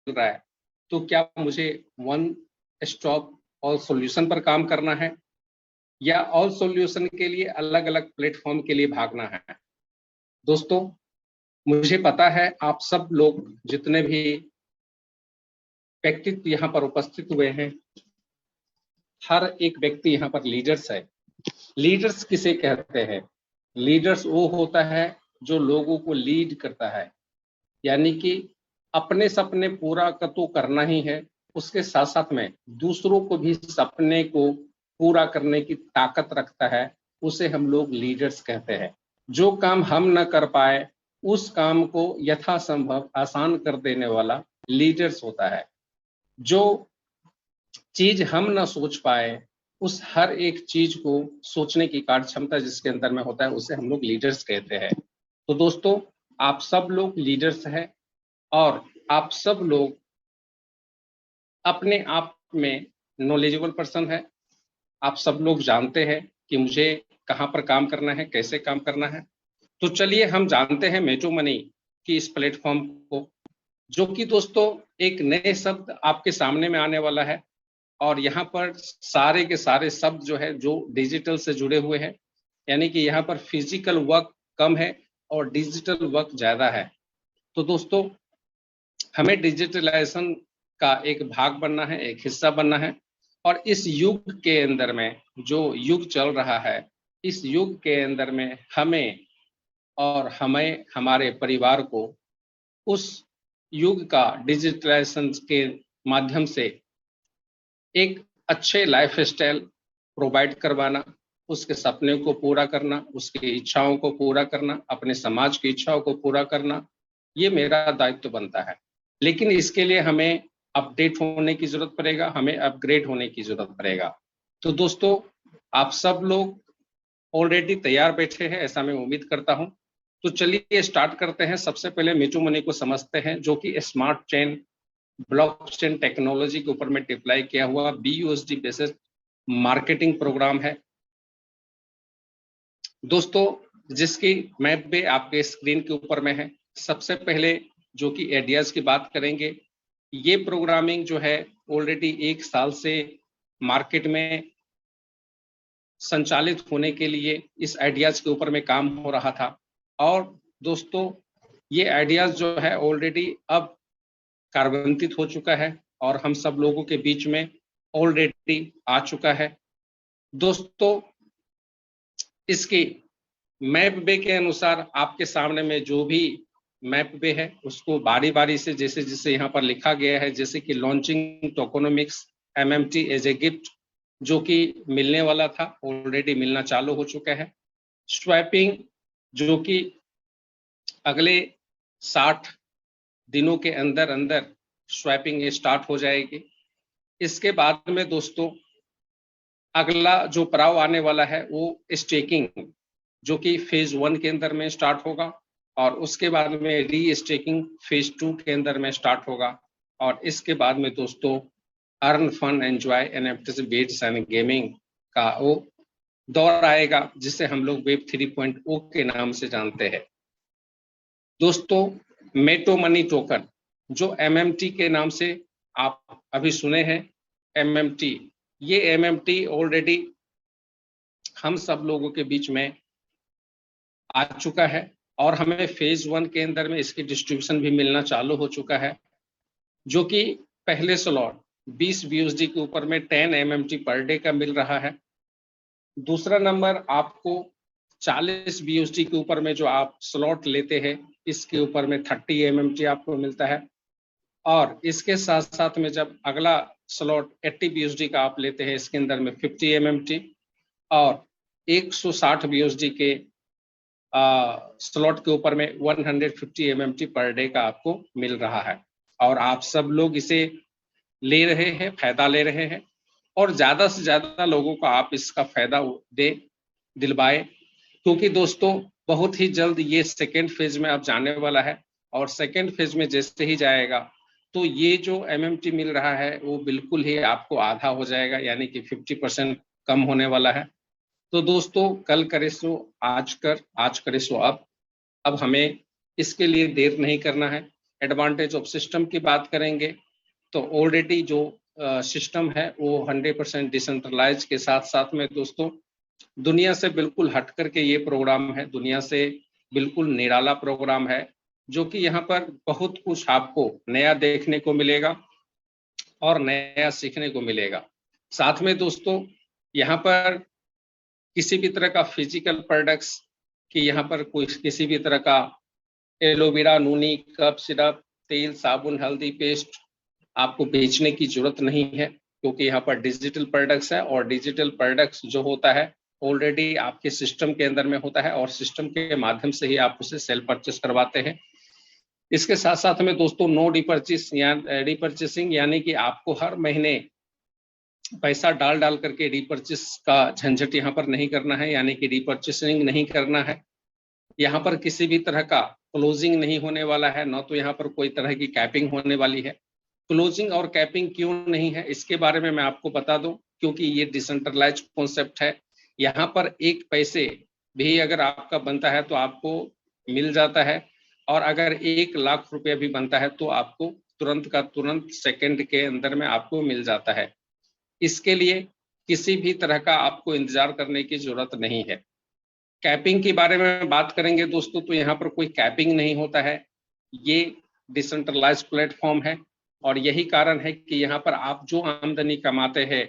रहा है, तो क्या मुझे वन स्टॉप ऑल सॉल्यूशन पर काम करना है या ऑल सॉल्यूशन के लिए अलग अलग प्लेटफॉर्म के लिए भागना है? दोस्तों, मुझे पता है आप सब लोग जितने भी व्यक्तित्व यहाँ पर उपस्थित हुए हैं, हर एक व्यक्ति यहाँ पर लीडर्स है। लीडर्स किसे कहते हैं? लीडर्स वो होता है जो लोगों को लीड करता है, यानी कि अपने सपने पूरा तो करना ही है, उसके साथ साथ में दूसरों को भी सपने को पूरा करने की ताकत रखता है, उसे हम लोग लीडर्स कहते हैं। जो काम हम न कर पाए उस काम को यथासंभव आसान कर देने वाला लीडर्स होता है। जो चीज हम न सोच पाए उस हर एक चीज को सोचने की कार्य क्षमता जिसके अंदर में होता है, उसे हम लोग लीडर्स कहते हैं। तो दोस्तों, आप सब लोग लीडर्स हैं और आप सब लोग अपने आप में नॉलेजेबल पर्सन है। आप सब लोग जानते हैं कि मुझे कहाँ पर काम करना है, कैसे काम करना है। तो चलिए हम जानते हैं मेटो मनी की इस प्लेटफॉर्म को, जो कि दोस्तों एक नए शब्द आपके सामने में आने वाला है। और यहाँ पर सारे के सारे शब्द जो है जो डिजिटल से जुड़े हुए हैं, यानी कि यहाँ पर फिजिकल वर्क कम है और डिजिटल वर्क ज्यादा है। तो दोस्तों, हमें डिजिटलाइजेशन का एक भाग बनना है, एक हिस्सा बनना है। और इस युग के अंदर में जो युग चल रहा है, इस युग के अंदर में हमें और हमें हमारे परिवार को उस युग का डिजिटलाइजेशन के माध्यम से एक अच्छे लाइफ स्टाइल प्रोवाइड करवाना, उसके सपने को पूरा करना, उसकी इच्छाओं को पूरा करना, अपने समाज की इच्छाओं को पूरा करना, ये मेरा दायित्व बनता है। लेकिन इसके लिए हमें अपडेट होने की जरूरत पड़ेगा, हमें अपग्रेड होने की जरूरत पड़ेगा। तो दोस्तों, आप सब लोग ऑलरेडी तैयार बैठे हैं, ऐसा मैं उम्मीद करता हूं। तो चलिए स्टार्ट करते हैं। सबसे पहले मेटो मनी को समझते हैं, जो कि स्मार्ट चेन ब्लॉकचेन टेक्नोलॉजी के ऊपर में डिप्लाई किया हुआ BUSD बेसिस मार्केटिंग प्रोग्राम है दोस्तों, जिसकी मैप पे आपके स्क्रीन के ऊपर में है। सबसे पहले जो कि आइडियाज की बात करेंगे, ये प्रोग्रामिंग जो है ऑलरेडी 1 साल से मार्केट में संचालित होने के लिए इस आइडियाज के ऊपर में काम हो रहा था। और दोस्तों, ये आइडियाज जो है ऑलरेडी अब कार्यान्वित हो चुका है और हम सब लोगों के बीच में ऑलरेडी आ चुका है। दोस्तों, इसकी मैप वे के अनुसार आपके सामने में जो भी मैप वे है उसको बारी बारी से जैसे जैसे यहाँ पर लिखा गया है, जैसे कि launching tokenomics MMT as a gift, जो कि मिलने वाला था, ऑलरेडी मिलना चालू हो चुका है। स्वैपिंग, जो कि अगले 60 दिनों के अंदर अंदर स्वैपिंग स्टार्ट हो जाएगी। इसके बाद में दोस्तों अगला जो पड़ाव आने वाला है वो स्टेकिंग, जो कि फेज 1 के अंदर में स्टार्ट होगा और उसके बाद में री स्टेकिंग फेज 2 के अंदर में स्टार्ट होगा। और इसके बाद में दोस्तों earn fun enjoy NFTs bets and gaming का वो दौर आएगा, जिसे हम लोग वेब 3.0 के नाम से जानते हैं। दोस्तों, मेटो मनी टोकन जो MMT के नाम से आप अभी सुने हैं, MMT, ये MMT ऑलरेडी हम सब लोगों के बीच में आ चुका है और हमें फेज 1 के अंदर में इसकी डिस्ट्रीब्यूशन भी मिलना चालू हो चुका है, जो कि पहले स्लॉट 20 BUSD के ऊपर में 10 MMT पर डे का मिल रहा है। दूसरा नंबर आपको 40 BUSD के ऊपर में जो आप स्लॉट लेते हैं, इसके ऊपर में 30 MMT आपको मिलता है। और इसके साथ साथ में जब अगला स्लॉट 80 BUSD का आप लेते हैं, इसके अंदर में 50 MMT और 160 BUSD के स्लॉट के ऊपर में 150 MMT पर डे का आपको मिल रहा है। और आप सब लोग इसे ले रहे हैं, फायदा ले रहे हैं और ज्यादा से ज्यादा लोगों को आप इसका फायदा दिलवाए, क्योंकि दोस्तों बहुत ही जल्द ये सेकेंड फेज में अब जाने वाला है। और सेकेंड फेज में जैसे ही जाएगा तो ये जो MMT मिल रहा है वो बिल्कुल ही आपको आधा हो जाएगा, यानी कि 50% कम होने वाला है। तो दोस्तों, कल करे सो आज करे सो अब हमें इसके लिए देर नहीं करना है। एडवांटेज ऑफ सिस्टम की बात करेंगे तो ऑलरेडी जो सिस्टम है वो 100% डिसेंट्रलाइज के साथ साथ में दोस्तों दुनिया से बिल्कुल हट करके ये प्रोग्राम है, दुनिया से बिल्कुल निराला प्रोग्राम है, जो कि यहाँ पर बहुत कुछ आपको नया देखने को मिलेगा और नया सीखने को मिलेगा। साथ में दोस्तों यहाँ पर किसी भी तरह का फिजिकल प्रोडक्ट्स कि यहाँ पर कोई किसी भी तरह का एलोवेरा, नूनी, कप सिरप, तेल, साबुन, हल्दी पेस्ट आपको बेचने की जरूरत नहीं है, क्योंकि यहाँ पर डिजिटल प्रोडक्ट्स है और डिजिटल प्रोडक्ट्स जो होता है ऑलरेडी आपके सिस्टम के अंदर में होता है और सिस्टम के माध्यम से ही आप उसे सेल परचेस करवाते हैं। इसके साथ साथ में दोस्तों नो रिपर्चेसिंग यानी कि आपको हर महीने पैसा डाल करके रिपर्चेस का झंझट यहाँ पर नहीं करना है, यानी कि रिपर्चेसिंग नहीं करना है। यहाँ पर किसी भी तरह का क्लोजिंग नहीं होने वाला है, न तो यहाँ पर कोई तरह की कैपिंग होने वाली है। क्लोजिंग और कैपिंग क्यों नहीं है इसके बारे में मैं आपको बता दूं, क्योंकि ये डिसेंट्रलाइज कॉन्सेप्ट है। यहाँ पर एक पैसे भी अगर आपका बनता है तो आपको मिल जाता है, और अगर 1 लाख रुपया भी बनता है तो आपको तुरंत का तुरंत सेकंड के अंदर में आपको मिल जाता है। इसके लिए किसी भी तरह का आपको इंतजार करने की जरूरत नहीं है। कैपिंग के बारे में बात करेंगे दोस्तों तो यहाँ पर कोई कैपिंग नहीं होता है, ये डिसेंट्रलाइज प्लेटफॉर्म है और यही कारण है कि यहाँ पर आप जो आमदनी कमाते हैं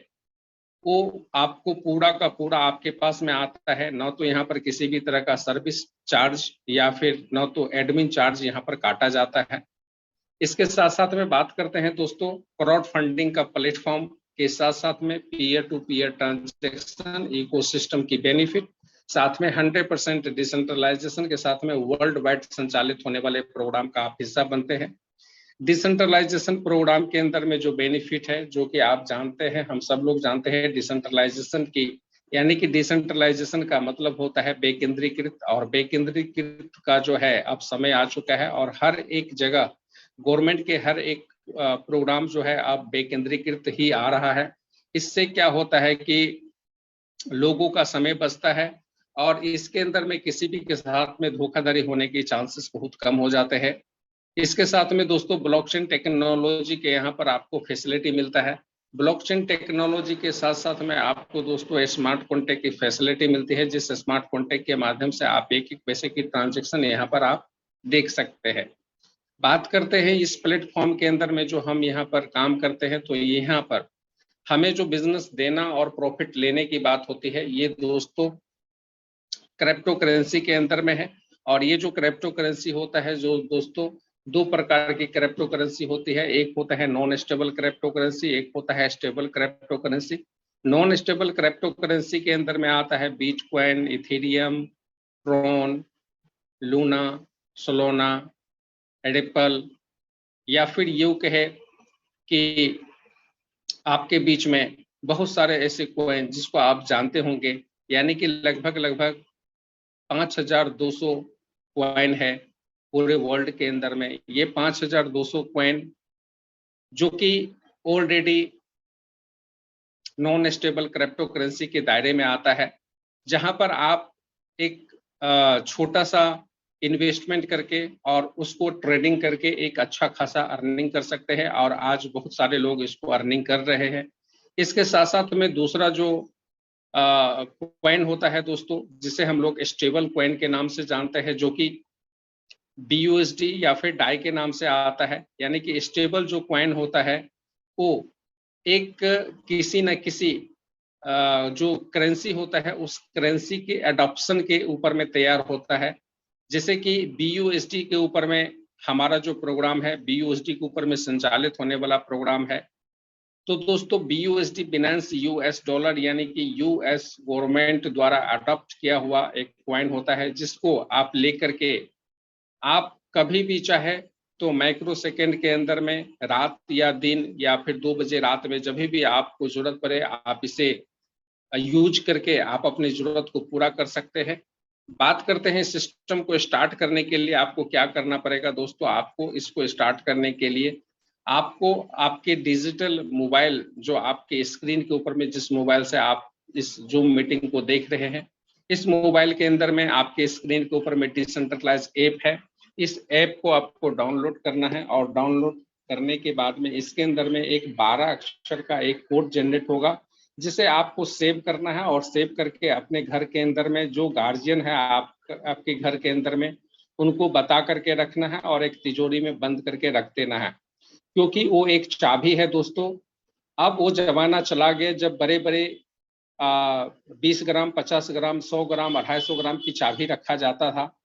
वो आपको पूरा का पूरा आपके पास में आता है, न तो यहाँ पर किसी भी तरह का सर्विस चार्ज या फिर न तो एडमिन चार्ज यहाँ पर काटा जाता है। इसके साथ साथ में बात करते हैं दोस्तों क्राउड फंडिंग का प्लेटफॉर्म के साथ साथ में peer to peer transaction ecosystem की बेनिफिट, साथ में 100% डिसेंट्रलाइजेशन के साथ में वर्ल्ड वाइड संचालित होने वाले प्रोग्राम का आप हिस्सा बनते हैं। डिसेंट्रलाइजेशन प्रोग्राम के अंदर में जो बेनिफिट है, जो कि आप जानते हैं, हम सब लोग जानते हैं डिसेंट्रलाइजेशन की, यानी कि डिसेंट्रलाइजेशन का मतलब होता है बेकेंद्रीकृत, और बेकेंद्रीकृत का जो है अब समय आ चुका है और हर एक जगह गवर्नमेंट के हर एक प्रोग्राम जो है अब बेकेंद्रीकृत ही आ रहा है। इससे क्या होता है कि लोगों का समय बचता है और इसके अंदर में किसी भी के साथ में धोखाधड़ी होने के चांसेस बहुत कम हो जाते हैं। इसके साथ में दोस्तों ब्लॉकचेन टेक्नोलॉजी के यहाँ पर आपको फैसिलिटी मिलता है। ब्लॉकचेन टेक्नोलॉजी के साथ साथ में आपको दोस्तों स्मार्ट कॉन्टैक्ट की फैसिलिटी मिलती है, जिस स्मार्ट कॉन्टैक्ट के माध्यम से आप एक पैसे की ट्रांजैक्शन यहाँ पर आप देख सकते हैं। बात करते हैं इस प्लेटफॉर्म के अंदर में जो हम यहाँ पर काम करते हैं, तो यहाँ पर हमें जो बिजनेस देना और प्रॉफिट लेने की बात होती है ये दोस्तों क्रिप्टो करेंसी के अंदर में है। और ये जो क्रिप्टो करेंसी होता है, जो दोस्तों 2 प्रकार की क्रिप्टो करेंसी होती है, एक होता है नॉन स्टेबल क्रिप्टो करेंसी, एक होता है stable crypto currency. Non stable crypto currency के अंदर में आता है Bitcoin, Ethereum, Tron, Luna, Solana, Ripple, या फिर यूं कहे कि आपके बीच में बहुत सारे ऐसे कॉइन जिसको आप जानते होंगे, यानी कि लगभग 5200 कॉइन है पूरे वर्ल्ड के अंदर में। ये 5200 कॉइन जो कि already non stable crypto currency के दायरे में आता है, जहां पर आप एक छोटा सा इन्वेस्टमेंट करके और उसको ट्रेडिंग करके एक अच्छा खासा अर्निंग कर सकते हैं, और आज बहुत सारे लोग इसको अर्निंग कर रहे हैं। इसके साथ साथ में दूसरा जो कॉइन होता है दोस्तों, जिसे हम लोग स्टेबल कॉइन के नाम से जानते हैं, जो कि BUSD या फिर डाई के नाम से आता है। यानी कि स्टेबल जो कॉइन होता है वो एक किसी न किसी जो करेंसी होता है उस करेंसी के एडॉप्शन के ऊपर में तैयार होता है। जैसे कि BUSD के ऊपर में हमारा जो प्रोग्राम है, BUSD के ऊपर में संचालित होने वाला प्रोग्राम है। तो दोस्तों BUSD बिनांस US डॉलर यानी कि US गवर्नमेंट द्वारा अडॉप्ट किया हुआ एक कॉइन होता है, जिसको आप लेकर के आप कभी भी चाहे तो माइक्रो सेकेंड के अंदर में रात या दिन या फिर 2 बजे रात में जब भी आपको जरूरत पड़े आप इसे यूज करके आप अपनी जरूरत को पूरा कर सकते हैं। बात करते हैं सिस्टम को स्टार्ट करने के लिए आपको क्या करना पड़ेगा दोस्तों। आपको इसको स्टार्ट करने के लिए आपको आपके डिजिटल मोबाइल, जो आपके स्क्रीन के ऊपर में जिस मोबाइल से आप इस जूम मीटिंग को देख रहे हैं, इस मोबाइल के अंदर में आपके स्क्रीन के ऊपर में डिसेंट्रलाइज ऐप है। इस ऐप को आपको डाउनलोड करना है और डाउनलोड करने के बाद में इसके अंदर में एक 12 अक्षर का एक कोड जनरेट होगा, जिसे आपको सेव करना है और सेव करके अपने घर के अंदर में जो गार्जियन है आपके घर के अंदर में उनको बता करके रखना है और एक तिजोरी में बंद करके रख देना है, क्योंकि वो एक चाबी है दोस्तों। अब वो जमाना चला गया जब बड़े बड़े 20 ग्राम, 50 ग्राम, 100 ग्राम, 250 ग्राम की चाबी रखा जाता था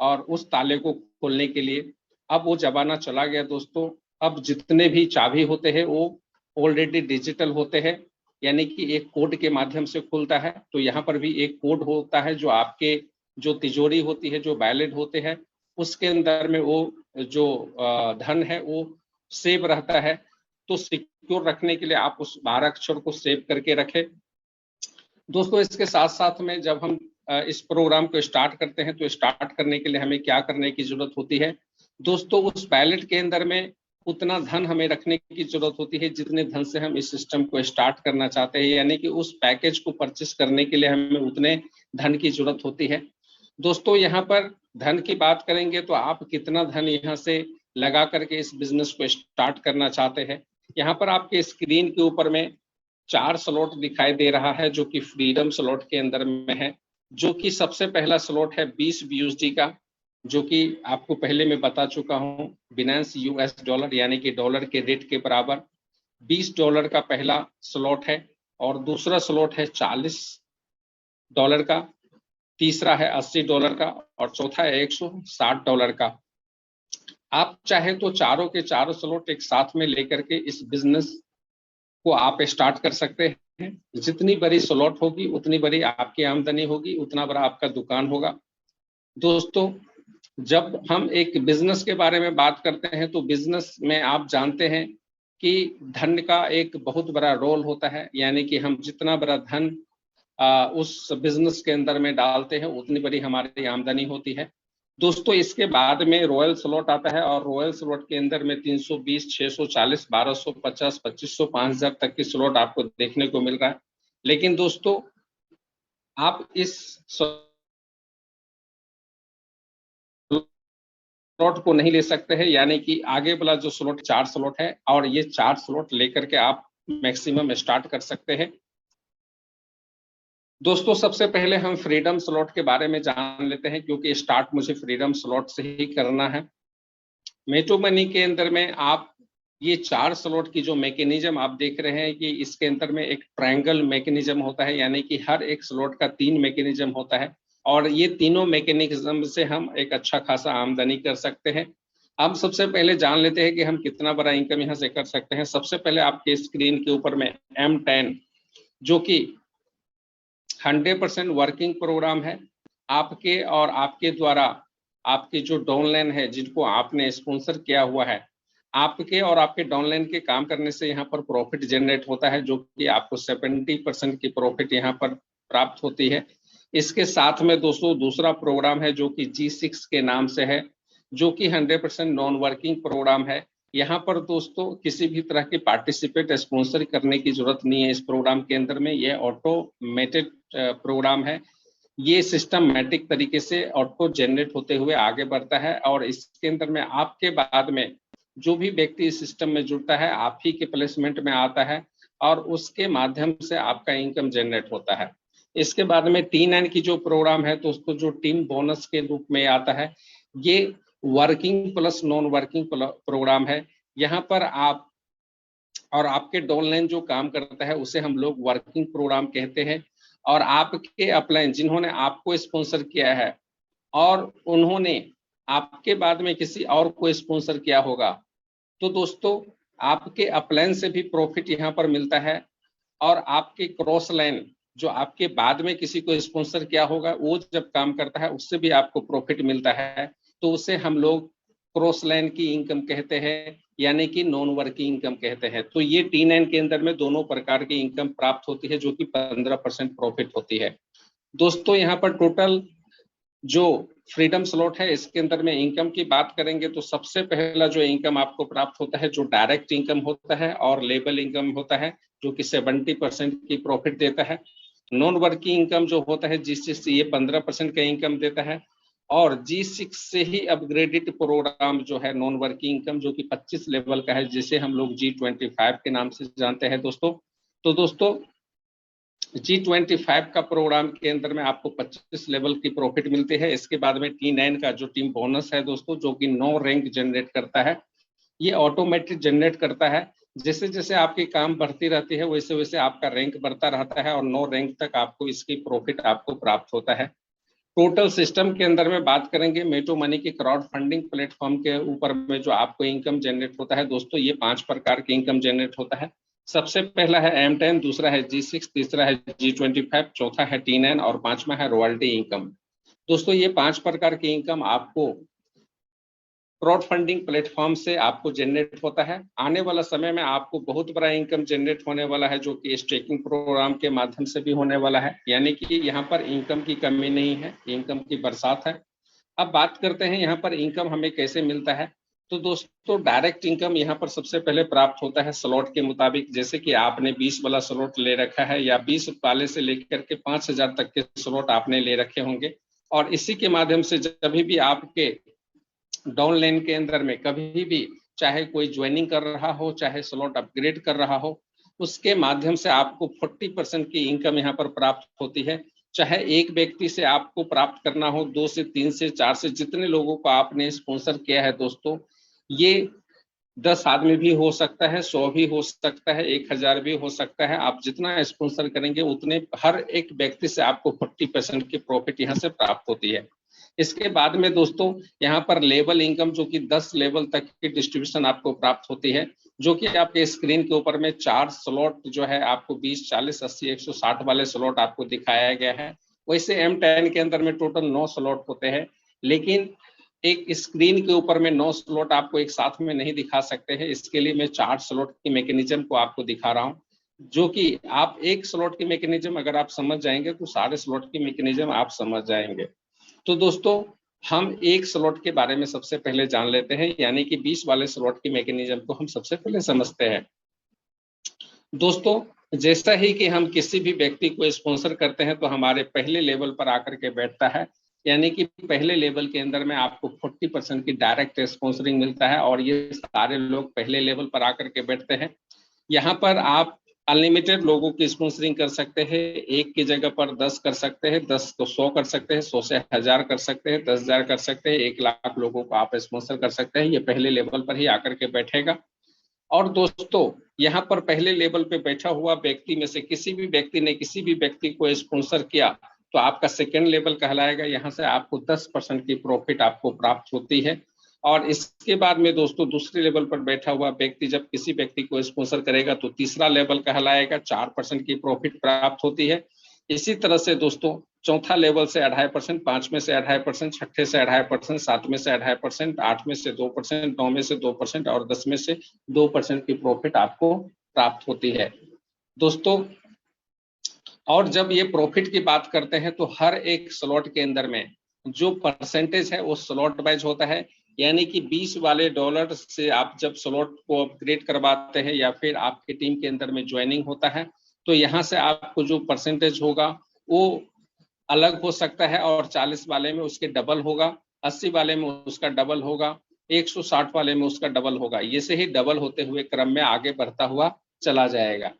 और उस ताले को खोलने के लिए। अब वो जमाना चला गया दोस्तों। अब जितने भी चाबी होते हैं वो ऑलरेडी डिजिटल होते हैं, यानी कि एक कोड के माध्यम से खुलता है। तो यहाँ पर भी एक कोड होता है जो आपके जो तिजोरी होती है, जो वैलेट होते हैं, उसके अंदर में वो जो धन है वो सेव रहता है। तो सिक्योर रखने के लिए आप उस 12 अक्षर को सेव करके रखें दोस्तों। इसके साथ साथ में जब हम इस प्रोग्राम को स्टार्ट करते हैं तो स्टार्ट करने के लिए हमें क्या करने की जरूरत होती है दोस्तों? उस वैलेट के अंदर में उतना धन हमें रखने की जरूरत होती है जितने धन से हम इस सिस्टम को स्टार्ट करना चाहते हैं, यानी कि उस पैकेज को परचेस करने के लिए हमें उतने धन की जरूरत होती है दोस्तों। यहाँ पर धन की बात करेंगे तो आप कितना धन यहाँ से लगा करके इस बिजनेस को स्टार्ट करना चाहते हैं। यहाँ पर आपके स्क्रीन के ऊपर में 4 स्लॉट दिखाई दे रहा है जो कि फ्रीडम स्लॉट के अंदर में है, जो कि सबसे पहला स्लॉट है 20 BUSD का, जो कि आपको पहले मैं बता चुका हूं, बिनेंस US डॉलर यानी कि डॉलर के रेट के बराबर $20 का पहला स्लॉट है। और दूसरा स्लॉट है $40 का, तीसरा है $80 का और चौथा है $160 का। आप चाहे तो चारों के चारों स्लॉट एक साथ में लेकर के इस बिजनेस को आप स्टार्ट कर सकते हैं। जितनी बड़ी स्लॉट होगी उतनी बड़ी आपकी आमदनी होगी, उतना बड़ा आपका दुकान होगा दोस्तों। जब हम एक बिजनेस के बारे में बात करते हैं तो बिजनेस में आप जानते हैं कि धन का एक बहुत बड़ा रोल होता है, यानी कि हम जितना बड़ा धन उस बिजनेस के अंदर में डालते हैं उतनी बड़ी हमारी आमदनी होती है दोस्तों। इसके बाद में रॉयल स्लॉट आता है और रॉयल स्लॉट के अंदर में 320, 640, 1250, 2500, 5000 तक की स्लॉट आपको देखने को मिल रहा है। लेकिन दोस्तों आप इस स्लॉट को नहीं ले सकते हैं, यानी कि आगे वाला जो स्लॉट 4 स्लॉट है और ये 4 स्लॉट लेकर के आप मैक्सिमम स्टार्ट कर सकते हैं दोस्तों। सबसे पहले हम फ्रीडम स्लॉट के बारे में जान लेते हैं, क्योंकि स्टार्ट मुझे फ्रीडम स्लॉट से ही करना है। मेटो मनी के अंदर में आप ये 4 स्लॉट की जो मैकेनिज्म आप देख रहे हैं कि इसके अंदर में एक ट्रायंगल मैकेनिज्म होता है, यानी कि हर एक स्लॉट का 3 मैकेनिज्म होता है और ये तीनों मैकेनिज्म से हम एक अच्छा खासा आमदनी कर सकते हैं। हम सबसे पहले जान लेते हैं कि हम कितना बड़ा इनकम यहाँ से कर सकते हैं। सबसे पहले आपके स्क्रीन के ऊपर में M10 जो कि 100% वर्किंग प्रोग्राम है, आपके और आपके द्वारा आपके जो डाउनलाइन है जिनको आपने स्पॉन्सर किया हुआ है, आपके और आपके डाउनलाइन के काम करने से यहाँ पर प्रॉफिट जनरेट होता है, जो कि आपको 70% की प्रॉफिट यहाँ पर प्राप्त होती है। इसके साथ में दोस्तों दूसरा प्रोग्राम है जो कि G6 के नाम से है, जो कि 100% नॉन वर्किंग प्रोग्राम है। यहाँ पर दोस्तों किसी भी तरह के पार्टिसिपेट स्पॉन्सर करने की जरूरत नहीं है इस प्रोग्राम के अंदर में। ये ऑटोमेटेड प्रोग्राम है, ये सिस्टमैटिक तरीके से ऑटो जनरेट होते हुए आगे बढ़ता है और इसके अंदर में आपके बाद में जो भी व्यक्ति इस सिस्टम में जुड़ता है आप ही के प्लेसमेंट में आता है और उसके माध्यम से आपका इनकम जनरेट होता है। इसके बाद में T9 की जो प्रोग्राम है तो उसको जो टीम बोनस के रूप में आता है, ये working plus non working programme है। यहाँ पर आप और आपके डाउनलाइन जो काम करता है उसे हम लोग वर्किंग प्रोग्राम कहते हैं। और आपके अपलाइन जिन्होंने आपको स्पॉन्सर किया है और उन्होंने आपके बाद में किसी और को स्पॉन्सर किया होगा, तो दोस्तों आपके अपलाइन से भी प्रॉफिट यहाँ पर मिलता है और आपके क्रॉस लाइन जो आपके बाद में किसी को स्पॉन्सर किया होगा वो जब काम करता है उससे भी आपको प्रॉफिट मिलता है, तो उसे हम लोग क्रॉस लाइन की इनकम कहते हैं, यानी कि नॉन वर्किंग इनकम कहते हैं। तो ये T9 के अंदर में दोनों प्रकार की इनकम प्राप्त होती है जो कि 15% प्रॉफिट होती है दोस्तों। यहाँ पर टोटल जो फ्रीडम स्लॉट है इसके अंदर में इनकम की बात करेंगे तो सबसे पहला जो इनकम आपको प्राप्त होता है जो डायरेक्ट इनकम होता है और लेबल इनकम होता है जो कि 70% की प्रॉफिट देता है। नॉन वर्किंग इनकम जो होता है जिससे ये 15% का इनकम देता है और G6 से ही अपग्रेडेड प्रोग्राम जो है नॉन वर्किंग इनकम, जो कि 25 लेवल का है, जिसे हम लोग G25 के नाम से जानते हैं दोस्तों। तो दोस्तों G25 का प्रोग्राम के अंदर में आपको 25 लेवल की प्रॉफिट मिलती है। इसके बाद में T9 का जो टीम बोनस है दोस्तों, जो कि 9 रैंक जनरेट करता है, ये ऑटोमेटिक जनरेट करता है। जैसे जैसे आपकी काम बढ़ती रहती है वैसे वैसे आपका रैंक बढ़ता रहता है और 9 रैंक तक आपको इसकी प्रॉफिट आपको प्राप्त होता है। टोटल सिस्टम के अंदर में बात करेंगे, मेटो मनी के क्राउड फंडिंग प्लेटफॉर्म के ऊपर में जो आपको इनकम जनरेट होता है दोस्तों, ये 5 प्रकार की इनकम जनरेट होता है। सबसे पहला है M10, दूसरा है G6, तीसरा है G25, चौथा है T9 और पांचवा है रॉयल्टी इनकम। दोस्तों ये 5 प्रकार की इनकम आपको क्राउड फंडिंग प्लेटफॉर्म से आपको जनरेट होता है। आने वाला समय में आपको बहुत बड़ा इनकम जनरेट होने वाला है, जो कि स्टेकिंग प्रोग्राम के माध्यम से भी होने वाला है। यानी कि यहाँ पर इनकम की कमी नहीं है, इनकम की बरसात है। अब बात करते हैं यहाँ पर इनकम हमें कैसे मिलता है। तो दोस्तों डायरेक्ट इनकम यहाँ पर सबसे पहले प्राप्त होता है स्लॉट के मुताबिक। जैसे कि आपने 20 वाला स्लॉट ले रखा है या 20 वाले से लेकर के 5000 तक के स्लॉट आपने ले रखे होंगे, और इसी के माध्यम से जब भी आपके डाउन लाइन के अंदर में कभी भी चाहे कोई ज्वाइनिंग कर रहा हो, चाहे स्लॉट अपग्रेड कर रहा हो, उसके माध्यम से आपको 40% की इनकम यहाँ पर प्राप्त होती है। चाहे एक व्यक्ति से आपको प्राप्त करना हो, 2 से 3 से 4 से, जितने लोगों को आपने स्पॉन्सर किया है दोस्तों, ये 10 आदमी भी हो सकता है, 100 भी हो सकता है, 1000 भी हो सकता है। आप जितना स्पॉन्सर करेंगे उतने हर एक व्यक्ति से आपको 40% की प्रॉफिट यहाँ से प्राप्त होती है। इसके बाद में दोस्तों यहाँ पर लेवल इनकम, जो कि 10 लेवल तक की डिस्ट्रीब्यूशन आपको प्राप्त होती है, जो कि आपके स्क्रीन के ऊपर में 4 स्लॉट जो है आपको 20, 40, 80, 160 वाले स्लॉट आपको दिखाया गया है। वैसे M10 के अंदर में टोटल 9 स्लॉट होते हैं, लेकिन एक स्क्रीन के ऊपर में 9 स्लॉट आपको एक साथ में नहीं दिखा सकते हैं। इसके लिए मैं 4 स्लॉट की मैकेनिज्म को आपको दिखा रहा हूँ, जो कि आप एक स्लॉट की मैकेनिज्म अगर आप समझ जाएंगे तो सारे स्लॉट की मैकेनिज्म आप समझ जाएंगे। तो दोस्तों हम एक स्लॉट के बारे में सबसे पहले जान लेते हैं, यानी कि 20 वाले स्लॉट की मैकेनिज्म को हम सबसे पहले समझते हैं। दोस्तों जैसा ही कि हम किसी भी व्यक्ति को स्पॉन्सर करते हैं तो हमारे पहले लेवल पर आकर के बैठता है, यानी कि पहले लेवल के अंदर में आपको 40% की डायरेक्ट स्पॉन्सरिंग मिलता है, और ये सारे लोग पहले लेवल पर आकर के बैठते हैं। यहाँ पर आप अनलिमिटेड लोगों की स्पॉन्सरिंग कर सकते हैं, एक की जगह पर 10 कर सकते हैं, 10 को 100 कर सकते हैं, 100 से 1000 कर सकते हैं, 10,000 कर सकते हैं, 1 लाख लोगों को आप स्पॉन्सर कर सकते हैं। ये पहले लेवल पर ही आकर के बैठेगा। और दोस्तों यहाँ पर पहले लेवल पे बैठा हुआ व्यक्ति में से किसी भी व्यक्ति ने किसी भी व्यक्ति को स्पॉन्सर किया तो आपका सेकेंड लेवल कहलाएगा। यहाँ से आपको 10% की प्रॉफिट आपको प्राप्त होती है। और इसके बाद में दोस्तों दूसरे लेवल पर बैठा हुआ व्यक्ति जब किसी व्यक्ति को स्पॉन्सर करेगा तो तीसरा लेवल कहलाएगा, 4% की प्रॉफिट प्राप्त होती है। इसी तरह से दोस्तों चौथा लेवल से 2.5%, 5 में से 2.5%, छठे से 2.5%, 7 में से 2.5%, 8 में से 2%, 9 में से 2% और 10 में से 2% की प्रॉफिट आपको प्राप्त होती है दोस्तों। और जब ये प्रॉफिट की बात करते हैं तो हर एक स्लॉट के अंदर में जो परसेंटेज है वो स्लॉट वाइज होता है, यानी कि 20 वाले डॉलर से आप जब स्लॉट को अपग्रेड करवाते हैं या फिर आपकी टीम के अंदर में ज्वाइनिंग होता है तो यहाँ से आपको जो परसेंटेज होगा वो अलग हो सकता है, और 40 वाले में उसके डबल होगा, 80 वाले में उसका डबल होगा, 160 वाले में उसका डबल होगा। ये से ही डबल होते हुए क्रम में आगे बढ़ता हुआ चला जाएगा।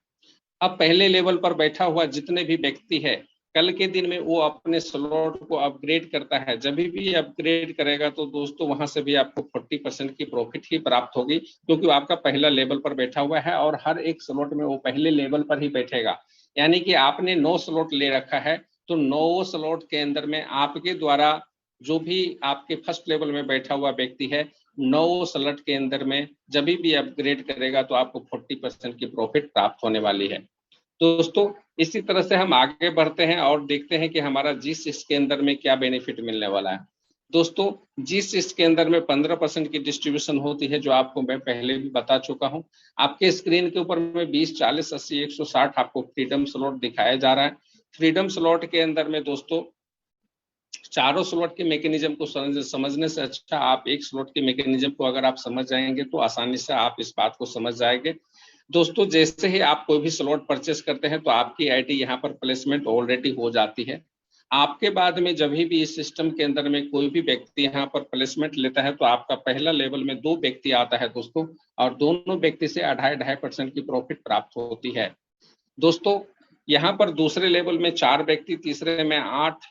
अब पहले लेवल पर बैठा हुआ जितने भी व्यक्ति है, कल के दिन में वो अपने स्लॉट को अपग्रेड करता है, जब भी अपग्रेड करेगा तो दोस्तों वहां से भी आपको 40% की प्रॉफिट ही प्राप्त होगी, क्योंकि वो आपका पहला लेवल पर बैठा हुआ है और हर एक स्लॉट में वो पहले लेवल पर ही बैठेगा। यानी कि आपने 9 स्लॉट ले रखा है तो 9 स्लॉट के अंदर में आपके द्वारा जो भी आपके फर्स्ट लेवल में बैठा हुआ व्यक्ति है 9 स्लॉट के अंदर में जब भी अपग्रेड करेगा तो आपको 40% की प्रॉफिट प्राप्त होने वाली है दोस्तों। इसी तरह से हम आगे बढ़ते हैं और देखते हैं कि हमारा G6 के अंदर में क्या बेनिफिट मिलने वाला है दोस्तों। G6 के अंदर में 15% की डिस्ट्रीब्यूशन होती है, जो आपको मैं पहले भी बता चुका हूं। आपके स्क्रीन के ऊपर में 20, 40, 80, 160 आपको फ्रीडम स्लॉट दिखाया जा रहा है। फ्रीडम स्लॉट के अंदर में दोस्तों चारों स्लॉट के मैकेनिज्म को समझने से अच्छा आप एक स्लॉट के मैकेनिज्म को अगर आप समझ जाएंगे तो आसानी से आप इस बात को समझ जाएंगे दोस्तों। जैसे ही आप कोई भी स्लॉट परचेस करते हैं तो आपकी आईडी यहाँ पर प्लेसमेंट ऑलरेडी हो जाती है। आपके बाद में जब भी इस सिस्टम के अंदर में कोई भी व्यक्ति यहाँ पर प्लेसमेंट लेता है तो आपका पहला लेवल में 2 व्यक्ति आता है दोस्तों, और दोनों व्यक्ति से 2.5% की प्रॉफिट प्राप्त होती है दोस्तों। यहाँ पर दूसरे लेवल में 4 व्यक्ति, तीसरे में 8,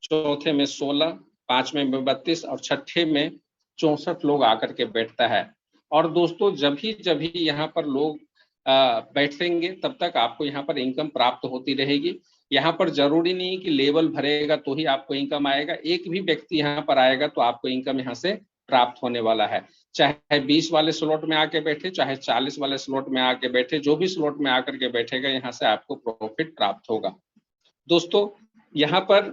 चौथे में 16, पांचवें में 32 और छठे में 64 लोग आकर के बैठता है। और दोस्तों जब भी यहाँ पर लोग बैठेंगे तब तक आपको यहाँ पर इनकम प्राप्त होती रहेगी। यहाँ पर जरूरी नहीं कि लेवल भरेगा तो ही आपको इनकम आएगा, एक भी व्यक्ति यहाँ पर आएगा तो आपको इनकम यहाँ से प्राप्त होने वाला है। चाहे 20 वाले स्लॉट में आके बैठे, चाहे 40 वाले स्लॉट में आके बैठे, जो भी स्लॉट में आकर के बैठेगा यहाँ से आपको प्रॉफिट प्राप्त होगा दोस्तों। यहाँ पर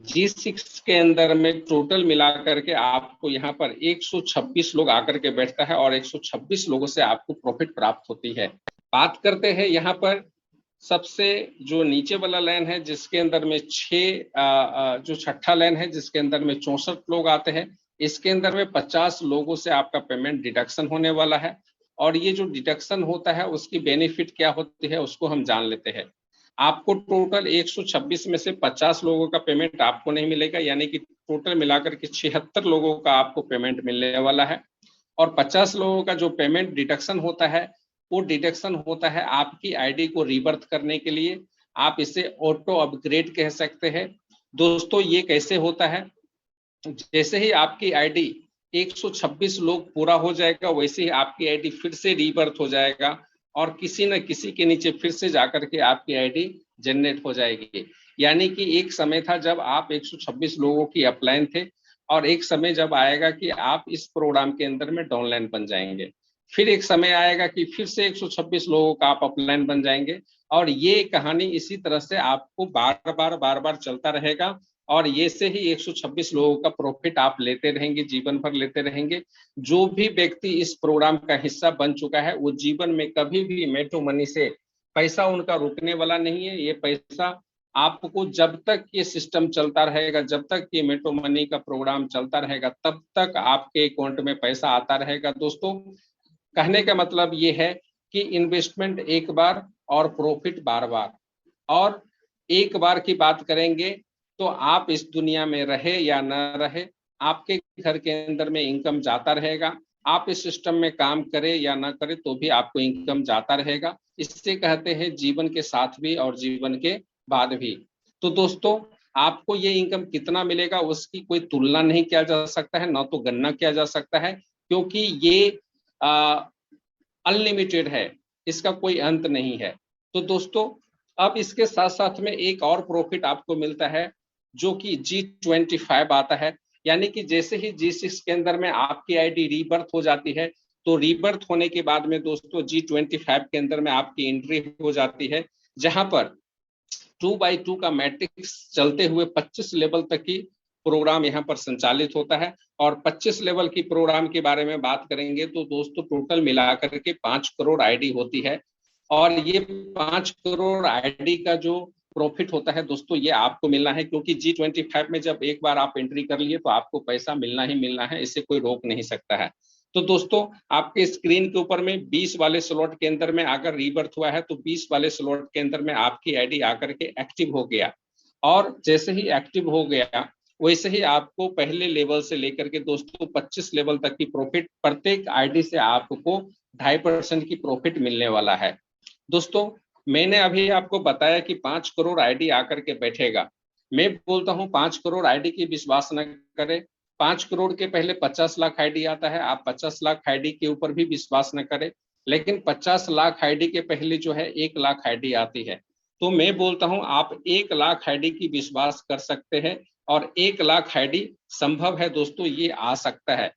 G6 के अंदर में टोटल मिलाकर के आपको यहाँ पर 126 लोग आकर के बैठता है और 126 लोगों से आपको प्रॉफिट प्राप्त होती है। बात करते हैं यहाँ पर सबसे जो नीचे वाला लाइन है जिसके अंदर में जो छठा लाइन है जिसके अंदर में 64 लोग आते हैं, इसके अंदर में 50 लोगों से आपका पेमेंट डिडक्शन होने वाला है। और ये जो डिडक्शन होता है उसकी बेनिफिट क्या होती है उसको हम जान लेते हैं। आपको टोटल 126 में से 50 लोगों का पेमेंट आपको नहीं मिलेगा, यानी कि टोटल मिलाकर के 76 लोगों का आपको पेमेंट मिलने वाला है। और 50 लोगों का जो पेमेंट डिडक्शन होता है वो डिडक्शन होता है आपकी आईडी को रीबर्थ करने के लिए। आप इसे ऑटो अपग्रेड कह सकते हैं दोस्तों। ये कैसे होता है, जैसे ही आपकी आईडी 126 लोग पूरा हो जाएगा वैसे ही आपकी आईडी फिर से रीबर्थ हो जाएगा और किसी न किसी के नीचे फिर से जाकर के आपकी आईडी जनरेट हो जाएगी। यानी कि एक समय था जब आप 126 लोगों की अपलाइन थे और एक समय जब आएगा कि आप इस प्रोग्राम के अंदर में डाउनलाइन बन जाएंगे। फिर एक समय आएगा कि फिर से 126 लोगों का आप अपलाइन बन जाएंगे और ये कहानी इसी तरह से आपको बार बार चलता रहेगा और ये से ही 126 लोगों का प्रॉफिट आप लेते रहेंगे, जीवन भर लेते रहेंगे। जो भी व्यक्ति इस प्रोग्राम का हिस्सा बन चुका है वो जीवन में कभी भी मेटो मनी से पैसा उनका रुकने वाला नहीं है। ये पैसा आपको जब तक ये सिस्टम चलता रहेगा, जब तक ये मेटो मनी का प्रोग्राम चलता रहेगा तब तक आपके अकाउंट में पैसा आता रहेगा दोस्तों। कहने का मतलब ये है कि इन्वेस्टमेंट एक बार और प्रॉफिट बार बार। और एक बार की बात करेंगे तो आप इस दुनिया में रहे या न रहे, आपके घर के अंदर में इनकम जाता रहेगा। आप इस सिस्टम में काम करें या ना करें तो भी आपको इनकम जाता रहेगा। इससे कहते हैं जीवन के साथ भी और जीवन के बाद भी। तो दोस्तों आपको ये इनकम कितना मिलेगा उसकी कोई तुलना नहीं किया जा सकता है, ना तो गणना किया जा सकता है, क्योंकि ये अनलिमिटेड है, इसका कोई अंत नहीं है। तो दोस्तों अब इसके साथ साथ में एक और प्रॉफिट आपको मिलता है जो कि G25 आता है। यानी कि जैसे ही G6 के अंदर में आपकी आईडी रीबर्थ हो जाती है तो रीबर्थ होने के बाद में दोस्तों G25 के अंदर में आपकी एंट्री हो जाती है, जहां पर 2x2 का मैट्रिक्स चलते हुए 25 लेवल तक की प्रोग्राम यहाँ पर संचालित होता है। और 25 लेवल की प्रोग्राम के बारे में बात करेंगे तो दोस्तों टोटल मिलाकर के 5 करोड़ आईडी होती है और ये 5 करोड़ आईडी का जो प्रॉफिट होता है दोस्तों ये आपको मिलना है, क्योंकि G25 में जब एक बार आप एंट्री कर लिए तो आपको पैसा मिलना ही मिलना है, इसे कोई रोक नहीं सकता है। तो दोस्तों आपके स्क्रीन के ऊपर में 20 वाले स्लॉट के अंदर में अगर रीबर्थ हुआ है तो 20 वाले स्लॉट के अंदर में आपकी आईडी आकर के एक्टिव हो गया और जैसे ही एक्टिव हो गया वैसे ही आपको पहले लेवल से लेकर के दोस्तों 25 लेवल तक की प्रॉफिट प्रत्येक आईडी से आपको 2.5% की प्रॉफिट मिलने वाला है। दोस्तों मैंने अभी आपको बताया कि 5 करोड़ आईडी आकर के बैठेगा। मैं बोलता हूं 5 करोड़ आईडी की विश्वास न करें। 5 करोड़ के पहले 50 लाख आईडी आता है, आप 50 लाख आईडी के ऊपर भी विश्वास न करें, लेकिन 50 लाख आईडी के पहले जो है 1 लाख आईडी आती है। तो मैं बोलता हूं आप 1 लाख आईडी की विश्वास कर सकते हैं और 1 लाख आईडी संभव है दोस्तों, ये आ सकता है,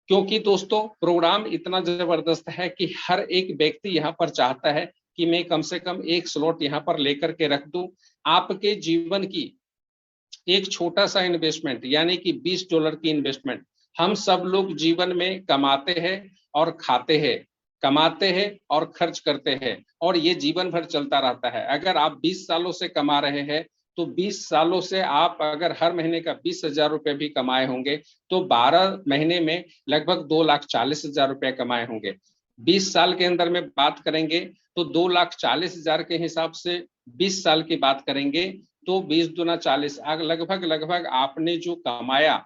क्योंकि दोस्तों प्रोग्राम इतना जबरदस्त है कि हर एक व्यक्ति यहाँ पर चाहता है कि मैं कम से कम एक स्लॉट यहाँ पर लेकर के रख दूं। आपके जीवन की एक छोटा सा इन्वेस्टमेंट यानी कि $20 की इन्वेस्टमेंट, हम सब लोग जीवन में कमाते हैं और खाते हैं, कमाते हैं और खर्च करते हैं और ये जीवन भर चलता रहता है। अगर आप 20 सालों से कमा रहे हैं तो 20 सालों से आप अगर हर महीने का 20,000 रुपये भी कमाए होंगे तो 12 महीने में लगभग 2,40,000 रुपये कमाए होंगे। 20 साल के अंदर में बात करेंगे तो 2,40,000 के हिसाब से 20 साल की बात करेंगे तो 20 दूना 40, लगभग आपने जो कमाया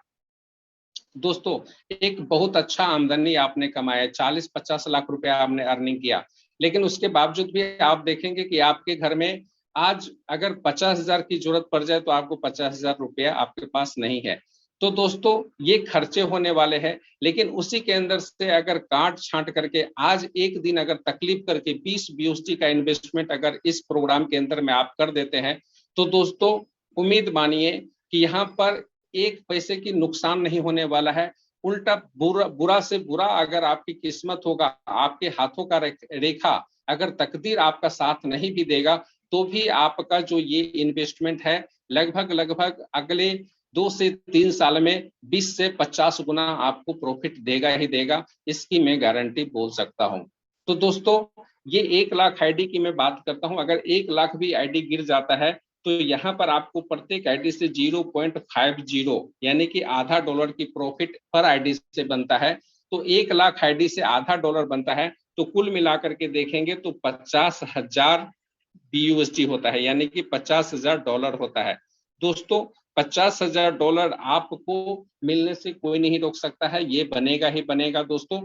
दोस्तों, एक बहुत अच्छा आमदनी आपने कमाया, 40-50 लाख रुपया आपने अर्निंग किया। लेकिन उसके बावजूद भी आप देखेंगे कि आपके घर में आज अगर 50,000 की जरूरत पड़ जाए तो आपको 50,000 रुपया आपके पास नहीं है। तो दोस्तों ये खर्चे होने वाले हैं, लेकिन उसी के अंदर से अगर काट छांट करके आज एक दिन अगर तकलीफ करके 20 BUSD का इन्वेस्टमेंट अगर इस प्रोग्राम के अंदर में आप कर देते हैं, तो दोस्तों उम्मीद मानिए कि यहाँ पर एक पैसे की नुकसान नहीं होने वाला है। उल्टा बुरा से बुरा अगर आपकी किस्मत होगा, आपके हाथों का रेखा अगर तकदीर आपका साथ नहीं भी देगा, तो भी आपका जो ये इन्वेस्टमेंट है लगभग अगले 2 से 3 साल में 20 से 50 गुना आपको प्रॉफिट देगा ही देगा, इसकी मैं गारंटी बोल सकता हूं। तो दोस्तों ये 1 लाख आईडी की मैं बात करता हूं, अगर 1 लाख भी आईडी गिर जाता है तो यहाँ पर आपको प्रत्येक आईडी से 0.50 यानी कि आधा डॉलर की प्रॉफिट पर आईडी से बनता है। तो 1 लाख आईडी से आधा डॉलर बनता है, तो कुल मिलाकर के देखेंगे तो 50,000 BUSD होता है, यानी कि 50,000 डॉलर होता है। दोस्तों 50,000 डॉलर आपको मिलने से कोई नहीं रोक सकता है, ये बनेगा ही बनेगा दोस्तों।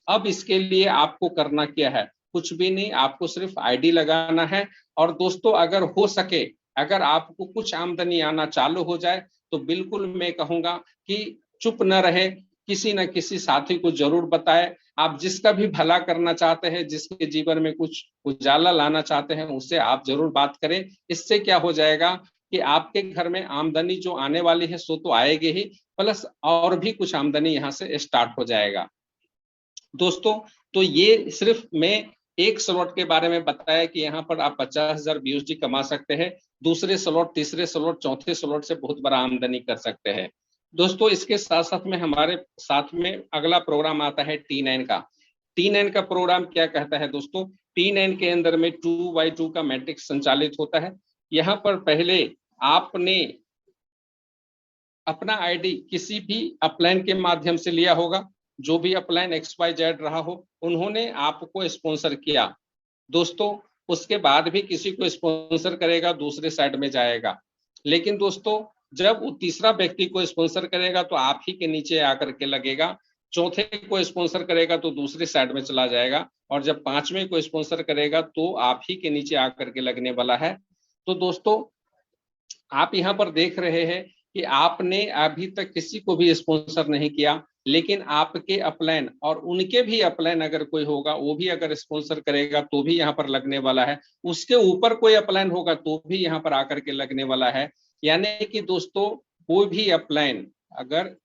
अब इसके लिए आपको करना क्या है, कुछ भी नहीं, आपको सिर्फ आईडी लगाना है। और दोस्तों अगर हो सके, अगर आपको कुछ आमदनी आना चालू हो जाए, तो बिल्कुल मैं कहूंगा कि चुप न रहे, किसी न किसी साथी को जरूर बताएं। आप जिसका भी भला करना चाहते हैं, जिसके जीवन में कुछ उजाला लाना चाहते हैं, उससे आप जरूर बात करें। इससे क्या हो जाएगा कि आपके घर में आमदनी जो आने वाली है सो तो आएगी ही, प्लस और भी कुछ आमदनी यहाँ से स्टार्ट हो जाएगा। दोस्तों तो ये सिर्फ मैं एक स्लॉट के बारे में बताया कि यहाँ पर आप 50,000 BUSD कमा सकते हैं, दूसरे स्लॉट, तीसरे स्लॉट, चौथे स्लॉट से बहुत बड़ा आमदनी कर सकते हैं। दोस्तों इसके साथ साथ में हमारे साथ में अगला प्रोग्राम आता है T9 का। T9 का प्रोग्राम क्या कहता है दोस्तों, T9 के अंदर में 2x2 का मैट्रिक्स संचालित होता है। यहाँ पर पहले आपने अपना आईडी किसी भी अपलाइन के माध्यम से लिया होगा, जो भी अपलाइन XYZ रहा हो, उन्होंने आपको स्पॉन्सर किया दोस्तों, उसके बाद भी किसी को स्पॉन्सर करेगा दूसरे साइड में जाएगा। लेकिन दोस्तों जब वो तीसरा व्यक्ति को स्पॉन्सर करेगा तो आप ही के नीचे आकर के लगेगा, चौथे को स्पॉन्सर करेगा तो दूसरे साइड में चला जाएगा, और जब पांचवें को स्पॉन्सर करेगा तो आप ही के नीचे आकर के लगने वाला है। तो दोस्तों आप यहाँ पर देख रहे हैं कि आपने अभी तक किसी को भी स्पॉन्सर नहीं किया, लेकिन आपके अपलाइन और उनके भी अपलाइन अगर कोई होगा, वो भी अगर स्पॉन्सर करेगा तो भी यहाँ पर लगने वाला है, उसके ऊपर कोई अपलाइन होगा तो भी यहाँ पर आकर के लगने वाला है। यानी कि दोस्तों कोई भी अपलाइन अगर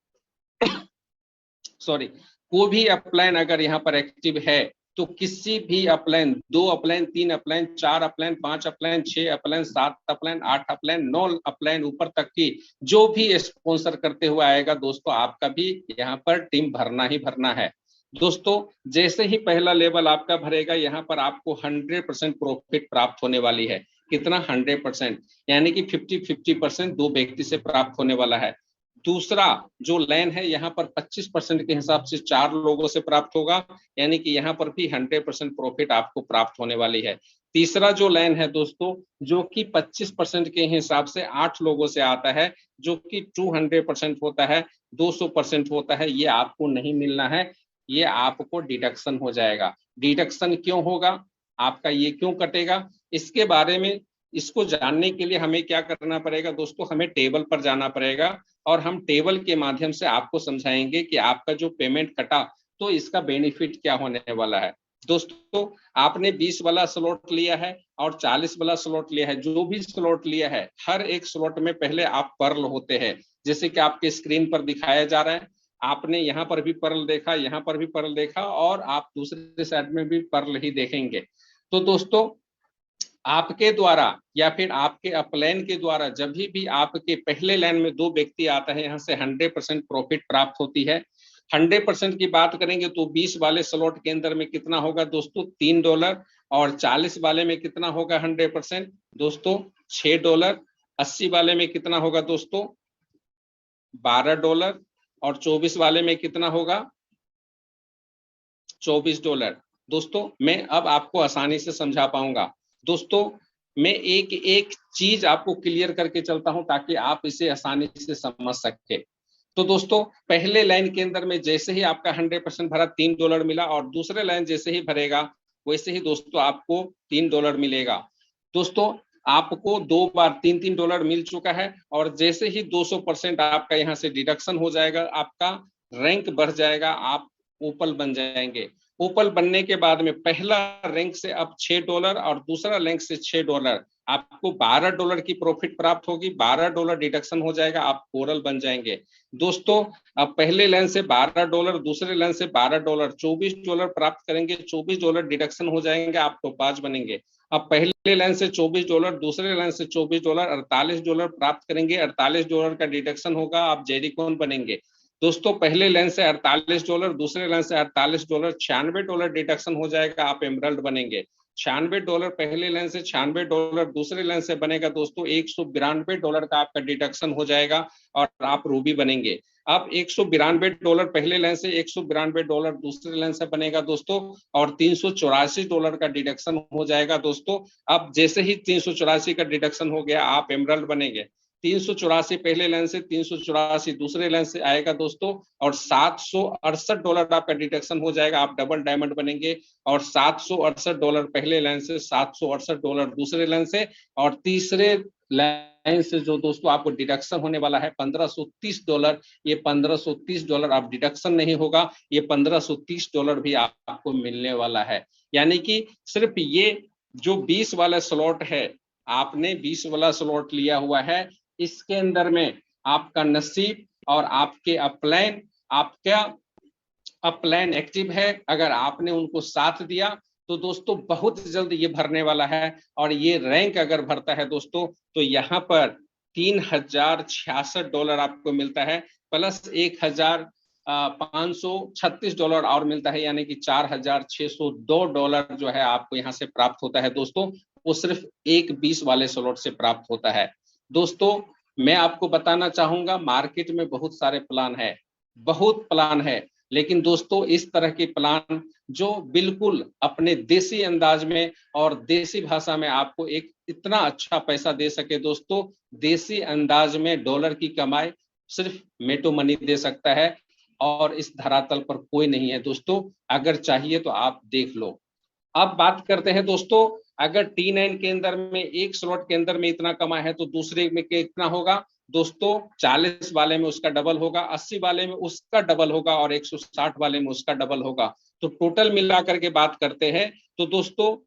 कोई भी अपलाइन अगर यहाँ पर एक्टिव है, तो किसी भी upline, 2 upline, 3 upline, 4 upline, 5 upline, 6 upline, 7 upline, 8 upline, 9 upline ऊपर तक की जो भी स्पॉन्सर करते हुए आएगा दोस्तों, आपका भी यहाँ पर टीम भरना ही भरना है। दोस्तों जैसे ही पहला लेवल आपका भरेगा, यहाँ पर आपको 100% प्रॉफिट प्राप्त होने वाली है। कितना? 100%, यानी कि 50-50% 2 व्यक्ति से प्राप्त होने वाला है। दूसरा जो लाइन है यहाँ पर 25% के हिसाब से 4 लोगों से प्राप्त होगा, यानी कि यहाँ पर भी 100% प्रॉफिट आपको प्राप्त होने वाली है। तीसरा जो लाइन है दोस्तों, जो कि 25% के हिसाब से 8 लोगों से आता है, जो कि 200% होता है, 200% होता है, ये आपको नहीं मिलना है, ये आपको डिडक्शन हो जाएगा। डिडक्शन क्यों होगा, आपका ये क्यों कटेगा, इसके बारे में, इसको जानने के लिए हमें क्या करना पड़ेगा दोस्तों, हमें टेबल पर जाना पड़ेगा, और हम टेबल के माध्यम से आपको समझाएंगे कि आपका जो पेमेंट कटा तो इसका बेनिफिट क्या होने वाला है। दोस्तों आपने 20 वाला स्लॉट लिया है और 40 वाला स्लॉट लिया है, जो भी स्लॉट लिया है, हर एक स्लॉट में पहले आप पर्ल होते हैं, जैसे कि आपके स्क्रीन पर दिखाया जा रहा है। आपने यहाँ पर भी पर्ल देखा, यहाँ पर भी पर्ल देखा, और आप दूसरे साइड में भी पर्ल ही देखेंगे। तो दोस्तों आपके द्वारा या फिर आपके अपलाइन के द्वारा जब भी आपके पहले लाइन में 2 व्यक्ति आता है, यहाँ से 100% प्रॉफिट प्राप्त होती है। 100% की बात करेंगे तो 20 वाले स्लॉट के अंदर में कितना होगा दोस्तों, $3, और 40 वाले में कितना होगा 100% दोस्तों, $6। 80 वाले में कितना होगा दोस्तों, $12, और 24 वाले में कितना होगा, $24। दोस्तों मैं अब आपको आसानी से समझा पाऊंगा। दोस्तों मैं एक एक चीज आपको क्लियर करके चलता हूं ताकि आप इसे आसानी से समझ सके। तो दोस्तों पहले लाइन के अंदर में जैसे ही आपका 100% भरा $3 मिला, और दूसरे लाइन जैसे ही भरेगा वैसे ही दोस्तों आपको $3 मिलेगा। दोस्तों आपको 2 बार $3 मिल चुका है, और जैसे ही 200% आपका यहाँ से डिडक्शन हो जाएगा, आपका रैंक बढ़ जाएगा, आप ओपल बन जाएंगे। ओपल बनने के बाद में पहला रैंक से अब $6 और दूसरा रैंक से $6, आपको $12 की प्रॉफिट प्राप्त होगी, $12 डिडक्शन हो जाएगा, आप कोरल बन जाएंगे। दोस्तों अब पहले लाइन से $12, दूसरे लाइन से $12, $24 प्राप्त करेंगे, $24 डिडक्शन हो जाएंगे, आप टोपाज बनेंगे। अब पहले लाइन से $24, दूसरे लाइन से $24, $48 प्राप्त करेंगे, $48 का डिडक्शन होगा, आप जेरिकॉन बनेंगे। दोस्तों पहले लाइन से $48, दूसरे लाइन से $48, $96 डिडक्शन हो जाएगा, आप एमरल्ड बनेंगे। $96 पहले लाइन से, $96 दूसरे लाइन से बनेगा दोस्तों, $192 का आपका डिडक्शन हो जाएगा और आप रूबी बनेंगे। अब $192 पहले लाइन से, $192 दूसरे लाइन से बनेगा दोस्तों, और $384 का डिडक्शन हो जाएगा दोस्तों। अब जैसे ही 384 का डिडक्शन हो गया, आप एमरल्ड बनेंगे। 384 पहले लाइन से, 384 दूसरे लाइन से आएगा दोस्तों, और $768 आपका डिडक्शन हो जाएगा, आप डबल डायमंड बनेंगे। और $768 पहले लाइन से, $768 दूसरे लाइन से, और तीसरे लाइन से जो दोस्तों आपको डिडक्शन होने वाला है $1530, ये $1530 आप डिडक्शन नहीं होगा, ये $1530 भी आपको मिलने वाला है। यानी कि सिर्फ ये जो 20 वाला स्लॉट है, आपने 20 वाला स्लॉट लिया हुआ है, इसके अंदर में आपका नसीब और आपके अपलाइन, आपका अपलाइन एक्टिव है, अगर आपने उनको साथ दिया तो दोस्तों बहुत जल्द ये भरने वाला है। और ये रैंक अगर भरता है दोस्तों तो यहाँ पर $3066 आपको मिलता है, प्लस $1536 और मिलता है, यानी कि $4602 जो है आपको यहाँ से प्राप्त होता है दोस्तों। वो सिर्फ एक 20 वाले स्लॉट से प्राप्त होता है। दोस्तों मैं आपको बताना चाहूंगा, मार्केट में बहुत सारे प्लान है, बहुत प्लान है, लेकिन दोस्तों इस तरह के प्लान जो बिल्कुल अपने देसी अंदाज में और देसी भाषा में आपको एक इतना अच्छा पैसा दे सके दोस्तों, देसी अंदाज में डॉलर की कमाई सिर्फ मेटो मनी दे सकता है, और इस धरातल पर कोई नहीं है दोस्तों। अगर चाहिए तो आप देख लो। अब बात करते हैं दोस्तों, अगर T9 के अंदर में एक स्लॉट के अंदर में इतना कमा है तो दूसरे में कितना होगा दोस्तों? 40 वाले में उसका डबल होगा, 80 वाले में उसका डबल होगा, और 160 वाले में उसका डबल होगा। तो टोटल मिलाकर के बात करते हैं तो दोस्तों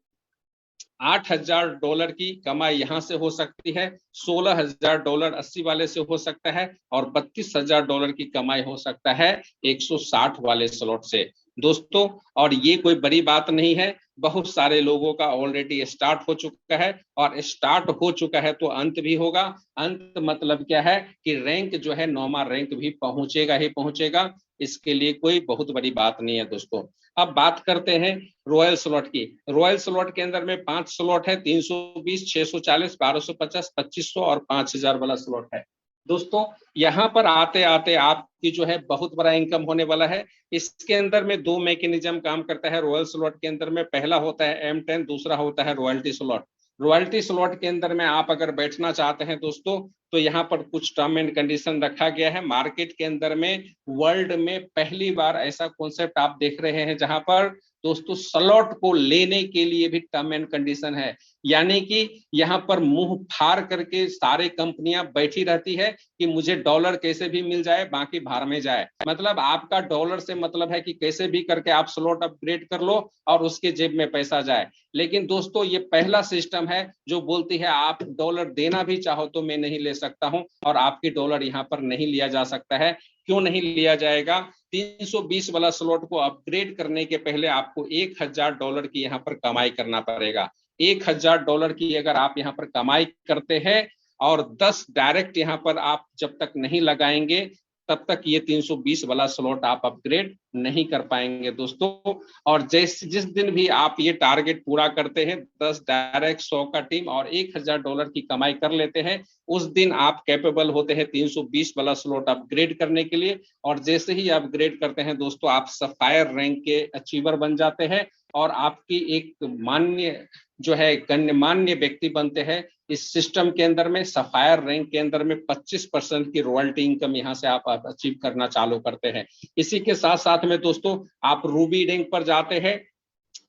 $8000 की कमाई यहाँ से हो सकती है, $16000 80 वाले से हो सकता है, और $32000 की कमाई हो सकता है 160 वाले स्लॉट से दोस्तों। और ये कोई बड़ी बात नहीं है, बहुत सारे लोगों का ऑलरेडी स्टार्ट हो चुका है, और स्टार्ट हो चुका है तो अंत भी होगा। अंत मतलब क्या है कि रैंक जो है 9वां रैंक भी पहुंचेगा ही पहुंचेगा, इसके लिए कोई बहुत बड़ी बात नहीं है दोस्तों। अब बात करते हैं रॉयल स्लॉट की। रॉयल स्लॉट के अंदर में 5 स्लॉट है, 320, 640, 1250, 2500 और 5000 वाला स्लॉट है दोस्तों। यहाँ पर आते आते आपकी जो है बहुत बड़ा इनकम होने वाला है। इसके अंदर में 2 मैकेनिज्म काम करता है रॉयल स्लॉट के अंदर में, पहला होता है M10, दूसरा होता है रॉयल्टी स्लॉट। रॉयल्टी स्लॉट के अंदर में आप अगर बैठना चाहते हैं दोस्तों तो यहाँ पर कुछ टर्म एंड कंडीशन रखा गया है। मार्केट के अंदर में वर्ल्ड में पहली बार ऐसा कॉन्सेप्ट आप देख रहे हैं जहां पर दोस्तों स्लॉट को लेने के लिए भी टर्म एंड कंडीशन है, यानी कि यहाँ पर मुंह फाड़ करके सारे कंपनियां बैठी रहती है कि मुझे डॉलर कैसे भी मिल जाए, बाकी भाड़ में जाए। मतलब आपका डॉलर से मतलब है कि कैसे भी करके आप स्लॉट अपग्रेड कर लो और उसके जेब में पैसा जाए। लेकिन दोस्तों ये पहला सिस्टम है जो बोलती है आप डॉलर देना भी चाहो तो मैं नहीं ले सकता हूं, और आपकी डॉलर यहाँ पर नहीं लिया जा सकता है। क्यों नहीं लिया जाएगा? 320 वाला स्लॉट को अपग्रेड करने के पहले आपको $1000 की यहाँ पर कमाई करना पड़ेगा। $1000 की अगर आप यहाँ पर कमाई करते हैं और 10 डायरेक्ट यहाँ पर आप जब तक नहीं लगाएंगे तब तक ये 320 वाला स्लॉट आप अपग्रेड नहीं कर पाएंगे दोस्तों। और जिस दिन भी आप ये टारगेट पूरा करते हैं, 10 डायरेक्ट, 100 का टीम और $1000 की कमाई कर लेते हैं, उस दिन आप कैपेबल होते हैं 320 वाला स्लॉट अपग्रेड करने के लिए। और जैसे ही अपग्रेड करते हैं दोस्तों, आप सफायर रैंक के अचीवर बन जाते हैं, और आपकी एक मान्य जो है गण्यमान्य व्यक्ति बनते हैं, इस सिस्टम के अंदर में सफायर रैंक के अंदर में 25% की रॉयल्टी इनकम यहाँ से आप अचीव करना चालू करते हैं। इसी के साथ साथ में दोस्तों आप रूबी रैंक पर जाते हैं,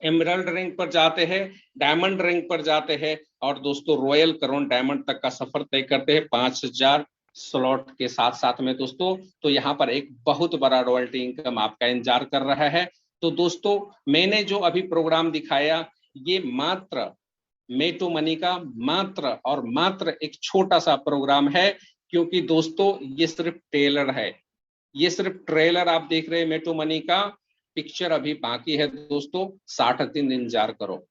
एमरल्ड रैंक पर जाते हैं, डायमंड रैंक पर जाते हैं और दोस्तों रॉयल क्राउन डायमंड तक का सफर तय करते हैं 5000 स्लॉट के साथ साथ में दोस्तों। तो यहाँ पर एक बहुत बड़ा रॉयल्टी इनकम आपका इंतजार कर रहा है। तो दोस्तों मैंने जो अभी प्रोग्राम दिखाया ये मात्र मेटो मनी का मात्र और मात्र एक छोटा सा प्रोग्राम है, क्योंकि दोस्तों ये सिर्फ ट्रेलर है, ये सिर्फ ट्रेलर आप देख रहे हैं मेटो मनी का, पिक्चर अभी बाकी है दोस्तों। 60 दिन इंतजार करो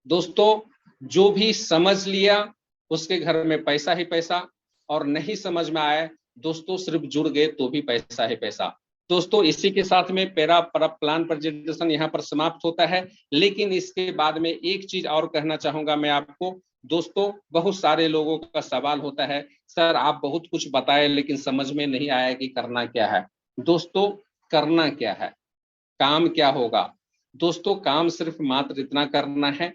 दोस्तों। जो भी समझ लिया उसके घर में पैसा ही पैसा, और नहीं समझ में आया दोस्तों सिर्फ जुड़ गए तो भी पैसा ही पैसा। दोस्तों इसी के साथ में मेरा प्लान प्रेजेंटेशन यहाँ पर समाप्त होता है, लेकिन इसके बाद में एक चीज और कहना चाहूंगा मैं आपको दोस्तों। बहुत सारे लोगों का सवाल होता है, सर आप बहुत कुछ बताए लेकिन समझ में नहीं आया कि करना क्या है। दोस्तों करना क्या है, काम क्या होगा दोस्तों? काम सिर्फ मात्र इतना करना है,